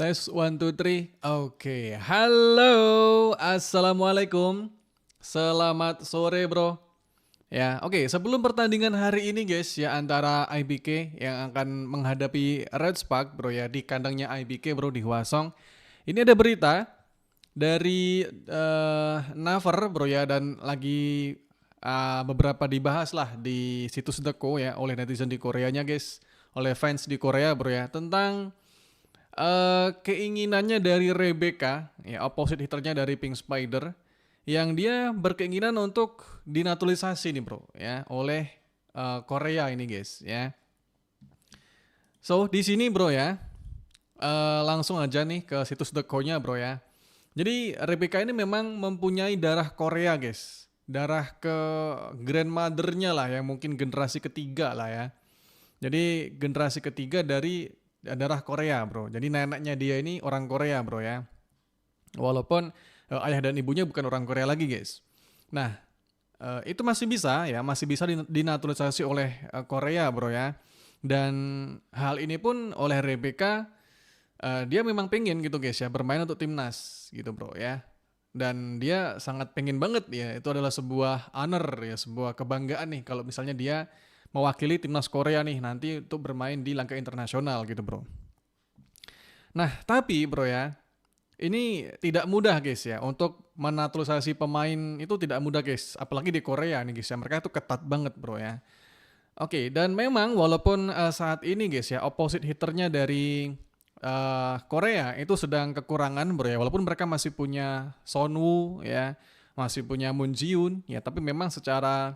Tes one two three. Oke, halo, assalamualaikum. Selamat sore bro. Ya, oke. Sebelum pertandingan hari ini guys ya antara IBK yang akan menghadapi Red Spark bro ya di kandangnya IBK bro di Hwasong. Ini ada berita dari Naver bro ya dan lagi beberapa dibahas lah di situs The Ko ya oleh netizen di Koreanya guys, oleh fans di Korea bro ya tentang keinginannya dari Rebecca, ya opposite hitternya dari Pink Spider, yang dia berkeinginan untuk dinaturalisasi nih bro, ya oleh Korea ini guys, ya. So di sini bro ya, langsung aja nih ke situs The Ko-nya bro ya. Jadi Rebecca ini memang mempunyai darah Korea guys, darah ke grandmother-nya lah, yang mungkin generasi ketiga lah ya. Jadi generasi ketiga dari darah Korea bro. Jadi neneknya dia ini orang Korea bro ya. Walaupun ayah dan ibunya bukan orang Korea lagi guys. Nah itu masih bisa ya, masih bisa dinaturalisasi oleh Korea bro ya. Dan hal ini pun oleh Rebecca, dia memang pengen gitu guys ya, bermain untuk timnas gitu bro ya. Dan dia sangat pengen banget ya, itu adalah sebuah honor ya, sebuah kebanggaan nih kalau misalnya dia mewakili timnas Korea nih nanti untuk bermain di langkah internasional gitu bro. Nah tapi bro ya, ini tidak mudah guys ya untuk menaturalisasi pemain, itu tidak mudah guys, apalagi di Korea nih guys ya, mereka itu ketat banget bro ya. Oke, dan memang walaupun saat ini guys ya opposite hitternya dari Korea itu sedang kekurangan bro ya, walaupun mereka masih punya Sonwoo ya, masih punya Moon Ji-yoon ya, tapi memang secara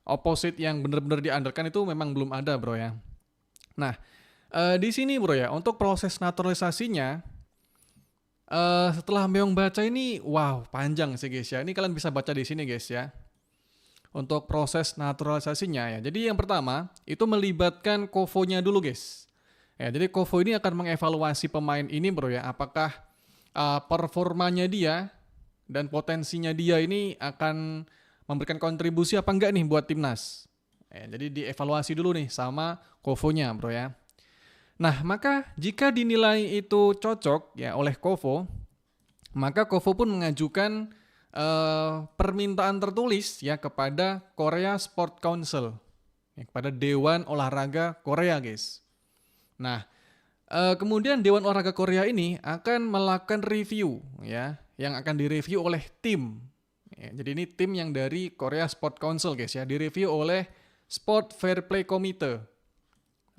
opposite yang benar-benar diandalkan itu memang belum ada bro ya. Nah di sini bro ya untuk proses naturalisasinya, setelah Meong baca ini wow panjang sih guys ya. Ini kalian bisa baca di sini guys ya. Untuk proses naturalisasinya ya. Jadi yang pertama itu melibatkan Kovo-nya dulu guys. Ya, jadi Kovo ini akan mengevaluasi pemain ini bro ya, apakah performanya dia dan potensinya dia ini akan memberikan kontribusi apa enggak nih buat timnas. Ya, jadi dievaluasi dulu nih sama Kovo-nya bro ya. Nah maka jika dinilai itu cocok ya oleh Kovo, maka Kovo pun mengajukan permintaan tertulis ya kepada Korea Sport Council, ya, kepada Dewan Olahraga Korea guys. Nah kemudian Dewan Olahraga Korea ini akan melakukan review ya, yang akan direview oleh tim. Ya, jadi ini tim yang dari Korea Sport Council guys ya, direview oleh Sport Fair Play Committee.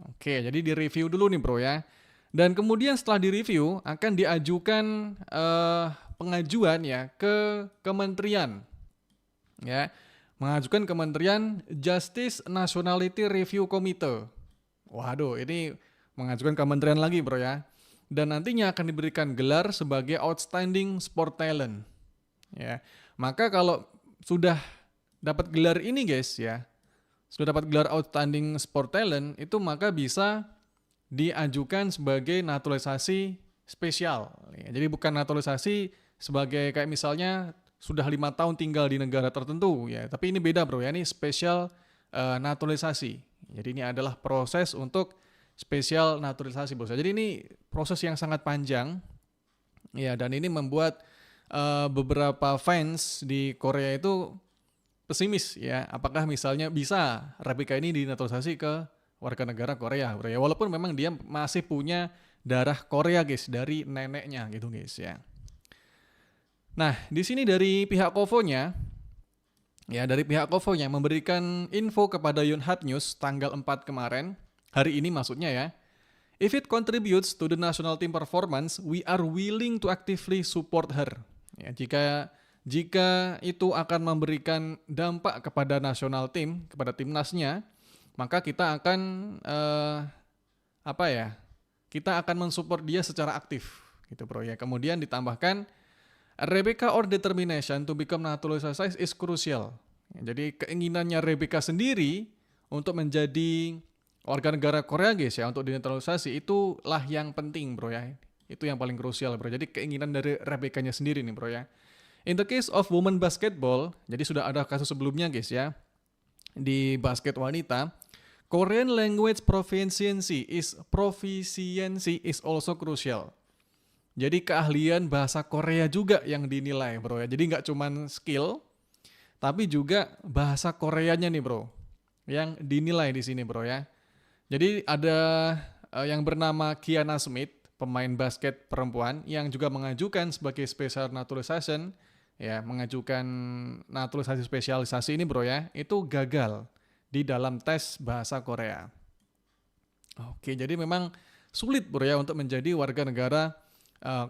Oke, jadi direview dulu nih bro ya. Dan kemudian setelah direview akan diajukan pengajuan ya ke kementerian. Ya, mengajukan Kementerian Justice Nationality Review Committee. Waduh, ini mengajukan kementerian lagi bro ya. Dan nantinya akan diberikan gelar sebagai Outstanding Sport Talent. Ya, maka kalau sudah dapat gelar ini guys ya, sudah dapat gelar Outstanding Sport Talent, itu maka bisa diajukan sebagai naturalisasi spesial. Ya, jadi bukan naturalisasi sebagai kayak misalnya sudah 5 tahun tinggal di negara tertentu ya, tapi ini beda bro ya, ini spesial naturalisasi. Jadi ini adalah proses untuk spesial naturalisasi bro. Jadi ini proses yang sangat panjang ya, dan ini membuat beberapa fans di Korea itu pesimis ya, apakah misalnya bisa Rebecca ini dinaturalisasi ke warga negara Korea bro ya, walaupun memang dia masih punya darah Korea guys dari neneknya gitu guys ya. Nah di sini dari pihak Kovo-nya ya, dari pihak Kovo-nya memberikan info kepada Yonhap News tanggal 4 kemarin, hari ini maksudnya ya. If it contributes to the national team performance, we are willing to actively support her. Ya, jika itu akan memberikan dampak kepada nasional tim, kepada timnasnya, maka kita akan kita akan mensupport dia secara aktif, gitu bro ya. Kemudian ditambahkan, Rebecca or determination to become naturalized is crucial. Ya, jadi keinginannya Rebecca sendiri untuk menjadi warga negara Korea guys ya, untuk dinaturalisasi itulah yang penting bro ya. Itu yang paling krusial bro. Jadi keinginan dari Rebecca-nya sendiri nih bro ya. In the case of women basketball, jadi sudah ada kasus sebelumnya guys ya, di basket wanita, Korean language proficiency is also crucial. Jadi keahlian bahasa Korea juga yang dinilai bro ya. Jadi nggak cuman skill, tapi juga bahasa Koreanya nih bro, yang dinilai di sini bro ya. Jadi ada yang bernama Kiana Smith, pemain basket perempuan yang juga mengajukan sebagai special naturalization, ya mengajukan naturalisasi spesialisasi ini bro ya, itu gagal di dalam tes bahasa Korea. Oke, jadi memang sulit bro ya untuk menjadi warga negara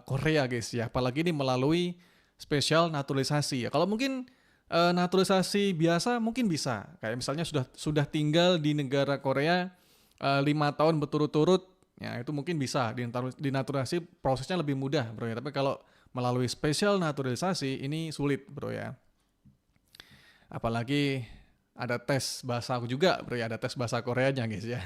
Korea guys ya, apalagi ini melalui special naturalisasi ya. Kalau mungkin naturalisasi biasa mungkin bisa, kayak misalnya sudah tinggal di negara Korea 5 tahun berturut-turut, ya itu mungkin bisa dinaturalisasi, prosesnya lebih mudah bro ya. Tapi kalau melalui special naturalisasi ini sulit bro ya. Apalagi ada tes bahasa juga bro ya, ada tes bahasa Koreanya guys ya.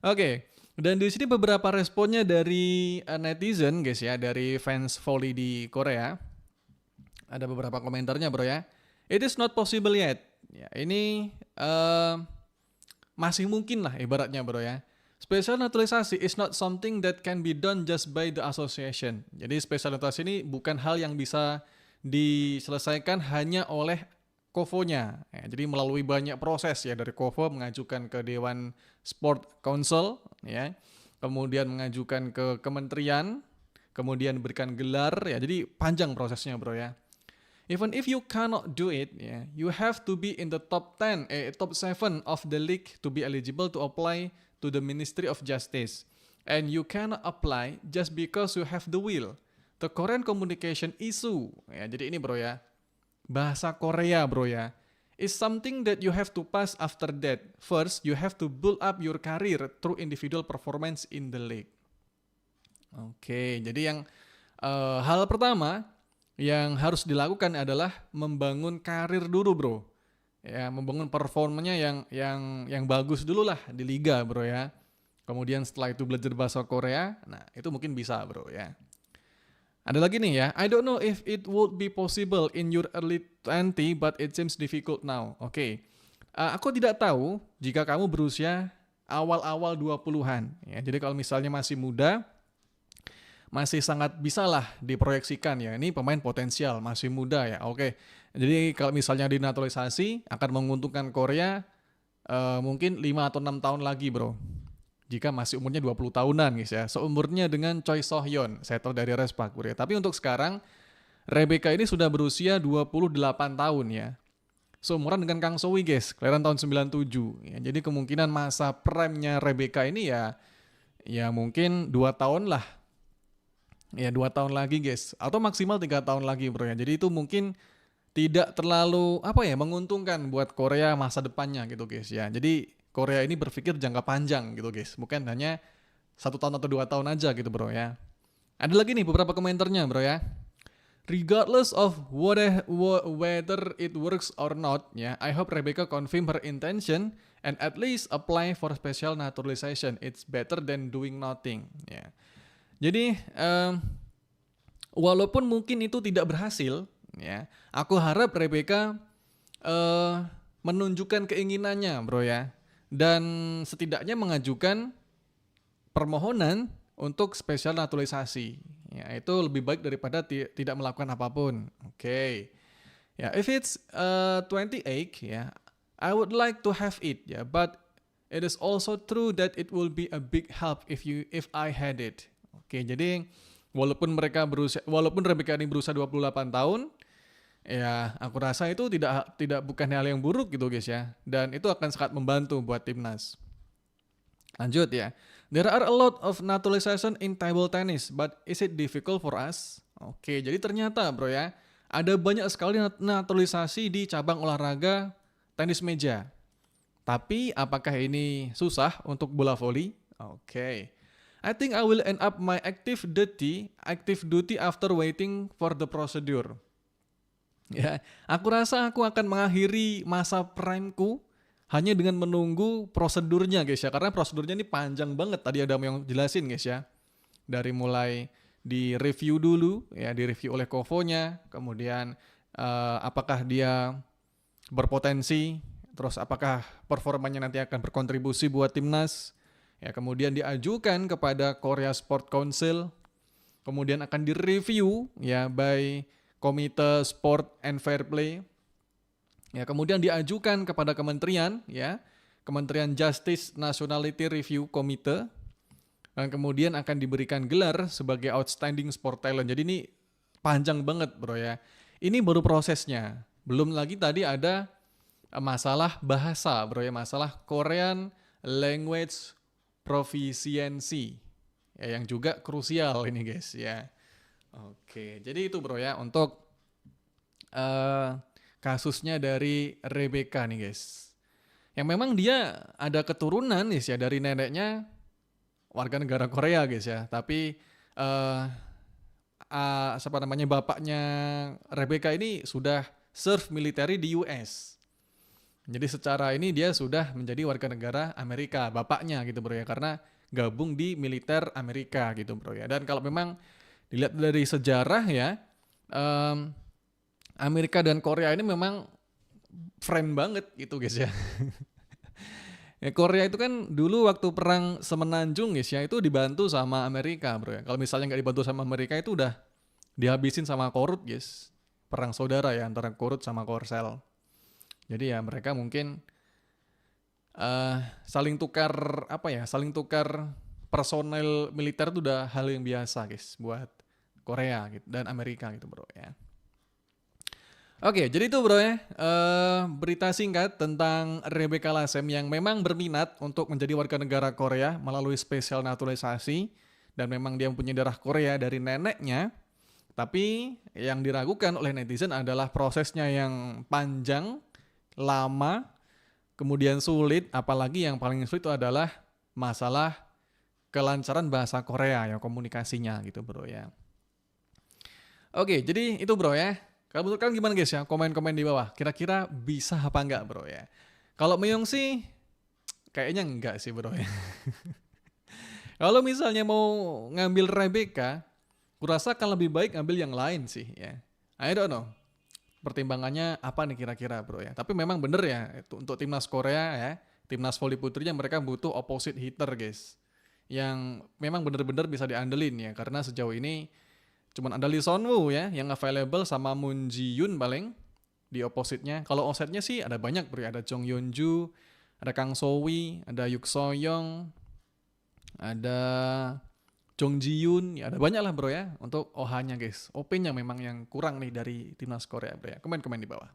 Oke, dan di sini beberapa responnya dari netizen guys ya, dari fans volley di Korea. Ada beberapa komentarnya bro ya. It is not possible yet. Ya, ini masih mungkin lah ibaratnya bro ya. Special naturalisasi is not something that can be done just by the association. Jadi special naturalisasi ini bukan hal yang bisa diselesaikan hanya oleh KOFO-nya. Ya, jadi melalui banyak proses ya, dari KOFO mengajukan ke Dewan Sport Council, ya, kemudian mengajukan ke kementerian, kemudian berikan gelar, ya. Jadi panjang prosesnya bro ya. Even if you cannot do it, yeah, you have to be in the top 10, top 7 of the league to be eligible to apply to the Ministry of Justice. And you cannot apply just because you have the will. The Korean communication issue, ya, jadi ini bro ya, bahasa Korea bro ya, is something that you have to pass after that. First, you have to build up your career through individual performance in the league. Oke, jadi yang hal pertama yang harus dilakukan adalah membangun karir dulu bro, ya, membangun performanya yang bagus dulu lah di liga bro ya. Kemudian setelah itu belajar bahasa Korea, nah itu mungkin bisa bro ya. Ada lagi nih ya, I don't know if it would be possible in your early 20, but it seems difficult now. Oke, aku tidak tahu jika kamu berusia awal-awal 20-an. Ya, jadi kalau misalnya masih muda, masih sangat bisa lah diproyeksikan ya. Ini pemain potensial, masih muda ya. Oke, jadi kalau misalnya dinaturalisasi akan menguntungkan Korea mungkin 5 atau 6 tahun lagi bro. Jika masih umurnya 20 tahunan guys ya. Seumurnya dengan Choi Sohyeon, saya tahu dari Respak bro ya. Tapi untuk sekarang, Rebecca ini sudah berusia 28 tahun ya. Seumuran dengan Kang Sowi guys, kelahiran tahun 97. Ya, jadi kemungkinan masa prime-nya Rebecca ini ya mungkin 2 tahun lah. Ya 2 tahun lagi guys. Atau maksimal 3 tahun lagi bro ya. Jadi itu mungkin tidak terlalu menguntungkan buat Korea masa depannya gitu guys ya. Jadi Korea ini berpikir jangka panjang gitu guys, bukan hanya 1 tahun atau 2 tahun aja gitu bro ya. Ada lagi nih beberapa komentarnya bro ya. Regardless of whether it works or not, ya, I hope Rebecca confirm her intention and at least apply for special naturalization. It's better than doing nothing. Ya. Jadi walaupun mungkin itu tidak berhasil, ya, aku harap Rebecca menunjukkan keinginannya bro ya. Dan setidaknya mengajukan permohonan untuk special naturalisasi. Ya, itu lebih baik daripada tidak melakukan apapun. Oke. Ya, if it's 28, ya, I would like to have it, ya, but it is also true that it will be a big help if I had it. Oke, jadi walaupun Rebecca ini berusia 28 tahun, ya, aku rasa itu bukan hal yang buruk gitu guys ya. Dan itu akan sangat membantu buat timnas. Lanjut ya. There are a lot of naturalization in table tennis, but is it difficult for us? Oke, jadi ternyata bro ya, ada banyak sekali naturalisasi di cabang olahraga tenis meja. Tapi apakah ini susah untuk bola voli? Oke. I think I will end up my active duty after waiting for the procedure. Ya, aku rasa aku akan mengakhiri masa prime-ku hanya dengan menunggu prosedurnya guys ya. Karena prosedurnya ini panjang banget. Tadi ada yang jelasin guys ya. Dari mulai di review dulu, ya, di review oleh KOFO-nya, kemudian apakah dia berpotensi, terus apakah performanya nanti akan berkontribusi buat timnas. Ya, kemudian diajukan kepada Korea Sport Council, kemudian akan direview ya by Komite Sport and Fair Play. Ya, kemudian diajukan kepada kementerian ya, Kementerian Justice Nationality Review Committee, dan kemudian akan diberikan gelar sebagai Outstanding Sport Talent. Jadi ini panjang banget bro ya. Ini baru prosesnya. Belum lagi tadi ada masalah bahasa bro ya, masalah Korean Language Proficiency. Ya, yang juga krusial ini guys ya. Oke, jadi itu bro ya untuk kasusnya dari Rebecca nih guys. Yang memang dia ada keturunan nih ya dari neneknya warga negara Korea guys ya. Tapi bapaknya Rebecca ini sudah serve military di US. Jadi secara ini dia sudah menjadi warga negara Amerika, bapaknya gitu bro ya, karena gabung di militer Amerika gitu bro ya. Dan kalau memang dilihat dari sejarah ya, Amerika dan Korea ini memang friend banget gitu guys ya. Ya, Korea itu kan dulu waktu perang Semenanjung guys ya, itu dibantu sama Amerika bro ya. Kalau misalnya nggak dibantu sama Amerika itu udah dihabisin sama Korut guys. Perang saudara ya antara Korut sama Korsel. Jadi ya mereka mungkin saling tukar personel militer itu udah hal yang biasa guys buat Korea gitu, dan Amerika gitu bro ya. Oke, jadi itu bro ya, berita singkat tentang Rebecca Lasem yang memang berminat untuk menjadi warga negara Korea melalui spesial naturalisasi, dan memang dia mempunyai darah Korea dari neneknya. Tapi yang diragukan oleh netizen adalah prosesnya yang panjang, lama, kemudian sulit, apalagi yang paling sulit itu adalah masalah kelancaran bahasa Korea ya, komunikasinya gitu bro ya. Oke, jadi itu bro ya. Kalau menurut kalian gimana guys ya? Komen-komen di bawah. Kira-kira bisa apa enggak bro ya? Kalau Meyong sih kayaknya enggak sih bro ya. Kalau misalnya mau ngambil Rebecca, kurasa akan lebih baik ngambil yang lain sih ya. I don't know. Pertimbangannya apa nih kira-kira bro ya? Tapi memang bener ya, untuk timnas Korea ya, timnas voli putrinya mereka butuh opposite hitter guys. Yang memang bener-bener bisa diandelin ya. Karena sejauh ini cuman ada Lee Son Woo ya yang available sama Moon Ji Yoon paling di opposite-nya. Kalau offset-nya sih ada banyak bro, ada Jong Yeon Ju, ada Kang So Wi, ada Yuk So Young, ada Jong Ji Yoon, ya ada banyak lah bro ya untuk OH-nya guys. OP-nya memang yang kurang nih dari timnas Korea bro ya. Komen-komen di bawah.